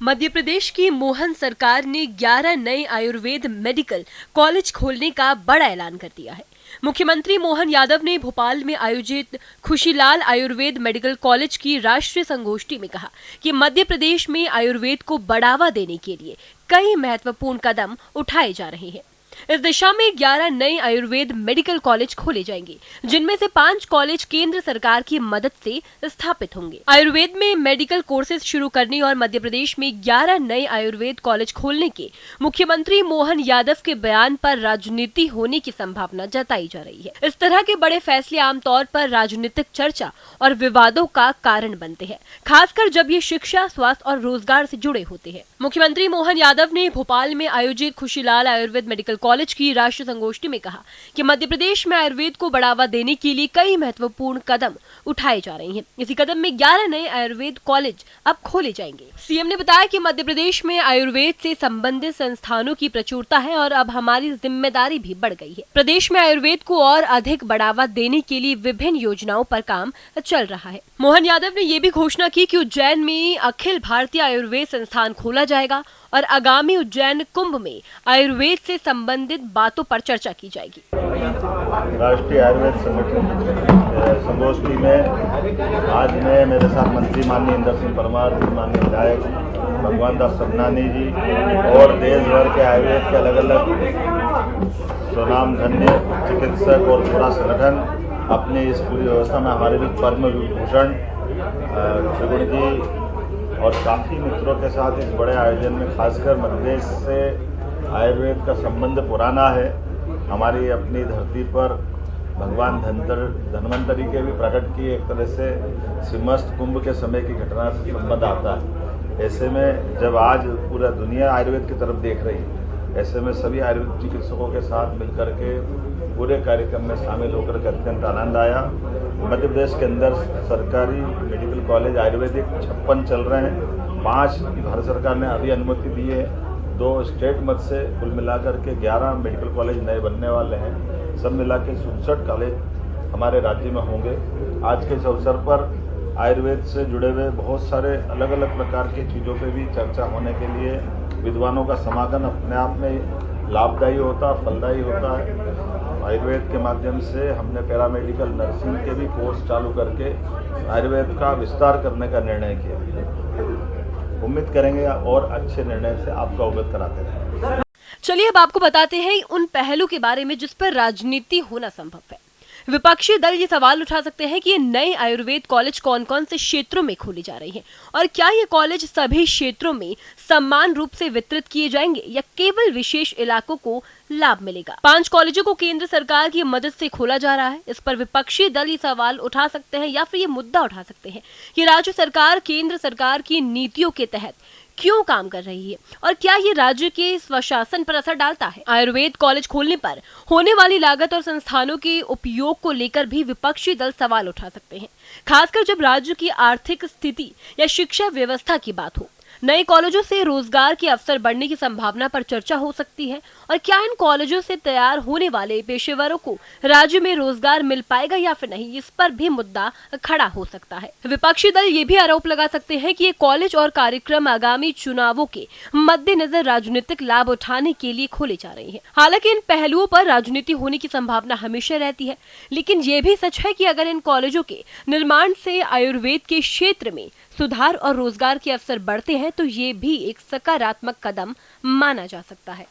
मध्य प्रदेश की मोहन सरकार ने 11 नए आयुर्वेद मेडिकल कॉलेज खोलने का बड़ा ऐलान कर दिया है। मुख्यमंत्री मोहन यादव ने भोपाल में आयोजित खुशीलाल आयुर्वेद मेडिकल कॉलेज की राष्ट्रीय संगोष्ठी में कहा कि मध्य प्रदेश में आयुर्वेद को बढ़ावा देने के लिए कई महत्वपूर्ण कदम उठाए जा रहे हैं। इस दिशा में 11 नए आयुर्वेद मेडिकल कॉलेज खोले जाएंगे, जिनमें से 5 कॉलेज केंद्र सरकार की मदद से स्थापित होंगे। आयुर्वेद में मेडिकल कोर्सेज शुरू करने और मध्य प्रदेश में 11 नए आयुर्वेद कॉलेज खोलने के मुख्यमंत्री मोहन यादव के बयान पर राजनीति होने की संभावना जताई जा रही है। इस तरह के बड़े फैसले आमतौर पर राजनीतिक चर्चा और विवादों का कारण बनते हैं, खासकर जब ये शिक्षा, स्वास्थ्य और रोजगार से जुड़े होते हैं। मुख्यमंत्री मोहन यादव ने भोपाल में आयोजित खुशीलाल आयुर्वेद मेडिकल कॉलेज की राष्ट्रीय संगोष्ठी में कहा कि मध्य प्रदेश में आयुर्वेद को बढ़ावा देने के लिए कई महत्वपूर्ण कदम उठाए जा रहे हैं। इसी कदम में 11 नए आयुर्वेद कॉलेज अब खोले जाएंगे। सीएम ने बताया कि मध्य प्रदेश में आयुर्वेद से संबंधित संस्थानों की प्रचुरता है और अब हमारी जिम्मेदारी भी बढ़ गई है। प्रदेश में आयुर्वेद को और अधिक बढ़ावा देने के लिए विभिन्न योजनाओं पर काम चल रहा है। मोहन यादव ने ये भी घोषणा की कि उज्जैन में अखिल भारतीय आयुर्वेद संस्थान खोला जाएगा और आगामी उज्जैन कुंभ में आयुर्वेद से संबंधित बातों पर चर्चा की जाएगी। राष्ट्रीय आयुर्वेद संगठन संगोष्ठी में आज मैं मेरे साथ मंत्री माननीय इंदर सिंह परमार जी, माननीय विधायक भगवान दास सबनानी जी और देश भर के आयुर्वेद के अलग अलग स्वनामधन्य चिकित्सक और पूरा संगठन अपनी इस पूरी व्यवस्था में हमारे भी पद्म विभूषण त्रिगुण जी और काफ़ी मित्रों के साथ इस बड़े आयोजन में खासकर मध्य प्रदेश से आयुर्वेद का संबंध पुराना है। हमारी अपनी धरती पर भगवान धन्वंतरी के भी प्रकट की एक तरह से सिंहस्थ कुंभ के समय की घटना से संबंध आता है। ऐसे में जब आज पूरा दुनिया आयुर्वेद की तरफ देख रही है, ऐसे में सभी आयुर्वेद चिकित्सकों के साथ मिलकर के पूरे कार्यक्रम में शामिल होकर के अत्यंत आनंद आया। मध्य प्रदेश के अंदर सरकारी मेडिकल कॉलेज आयुर्वेदिक 56 चल रहे हैं। 5 भारत सरकार ने अभी अनुमति दी है, 2 स्टेट मत से कुल मिलाकर के 11 मेडिकल कॉलेज नए बनने वाले हैं। सब मिला के 67 कॉलेज हमारे राज्य में होंगे। आज के इस अवसर पर आयुर्वेद से जुड़े हुए बहुत सारे अलग अलग प्रकार की चीज़ों पे भी चर्चा होने के लिए विद्वानों का समागम अपने आप में लाभदायी होता है, फलदायी होता है। आयुर्वेद के माध्यम से हमने पैरामेडिकल नर्सिंग के भी कोर्स चालू करके आयुर्वेद का विस्तार करने का निर्णय किया। उम्मीद करेंगे और अच्छे निर्णय से आपको अवगत कराते रहें। चलिए अब आपको बताते हैं उन पहलू के बारे में जिस पर राजनीति होना संभव है। विपक्षी दल ये सवाल उठा सकते हैं कि ये नए आयुर्वेद कॉलेज कौन कौन से क्षेत्रों में खोले जा रहे हैं और क्या ये कॉलेज सभी क्षेत्रों में समान रूप से वितरित किए जाएंगे या केवल विशेष इलाकों को लाभ मिलेगा। 5 कॉलेजों को केंद्र सरकार की मदद से खोला जा रहा है। इस पर विपक्षी दल ये सवाल उठा सकते हैं या फिर ये मुद्दा उठा सकते हैं कि राज्य सरकार केंद्र सरकार की नीतियों के तहत क्यों काम कर रही है और क्या ये राज्य के स्वशासन पर असर डालता है। आयुर्वेद कॉलेज खोलने पर होने वाली लागत और संस्थानों के उपयोग को लेकर भी विपक्षी दल सवाल उठा सकते हैं, खासकर जब राज्य की आर्थिक स्थिति या शिक्षा व्यवस्था की बात हो। नए कॉलेजों से रोजगार के अवसर बढ़ने की संभावना पर चर्चा हो सकती है और क्या इन कॉलेजों से तैयार होने वाले पेशेवरों को राज्य में रोजगार मिल पाएगा या फिर नहीं, इस पर भी मुद्दा खड़ा हो सकता है। विपक्षी दल ये भी आरोप लगा सकते हैं कि ये कॉलेज और कार्यक्रम आगामी चुनावों के मद्देनजर राजनीतिक लाभ उठाने के लिए खोले जा रहे हैं। हालांकि इन पहलुओं पर राजनीति होने की संभावना हमेशा रहती है, लेकिन ये भी सच है कि अगर इन कॉलेजों के निर्माण से आयुर्वेद के क्षेत्र में सुधार और रोजगार के अवसर बढ़ते हैं तो ये भी एक सकारात्मक कदम माना जा सकता है।